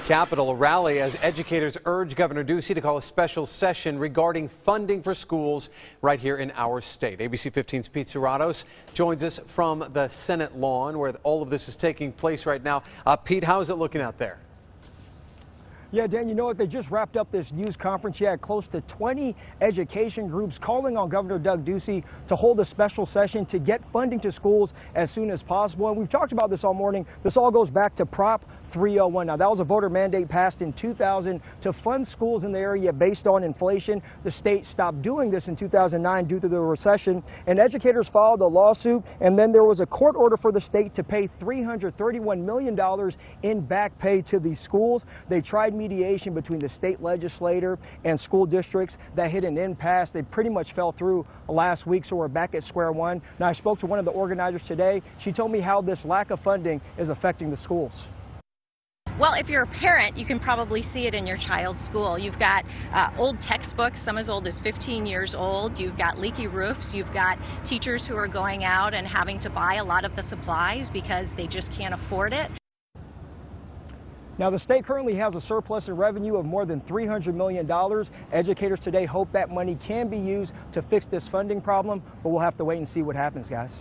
Capitol, a rally as educators urge Governor Ducey to call a special session regarding funding for schools right here in our state. ABC 15's Pete Serratos joins us from the Senate lawn where all of this is taking place right now. Pete, how is it looking out there? Yeah, Dan, you know what? They just wrapped up this news conference. You had close to 20 education groups calling on Governor Doug Ducey to hold a special session to get funding to schools as soon as possible. And we've talked about this all morning. This all goes back to Prop 301. Now, that was a voter mandate passed in 2000 to fund schools in the area based on inflation. The state stopped doing this in 2009 due to the recession, and educators filed a lawsuit. And then there was a court order for the state to pay $331 million in back pay to these schools. They tried mediation between the state legislator and school districts. That hit an impasse. They pretty much fell through last week, so we're back at square one. Now, I spoke to one of the organizers today. She told me how this lack of funding is affecting the schools. Well, if you're a parent, you can probably see it in your child's school. You've got old textbooks, some as old as 15 years old. You've got leaky roofs. You've got teachers who are going out and having to buy a lot of the supplies because they just can't afford it. Now, the state currently has a surplus in revenue of more than $300 million. Educators today hope that money can be used to fix this funding problem, but we'll have to wait and see what happens, guys.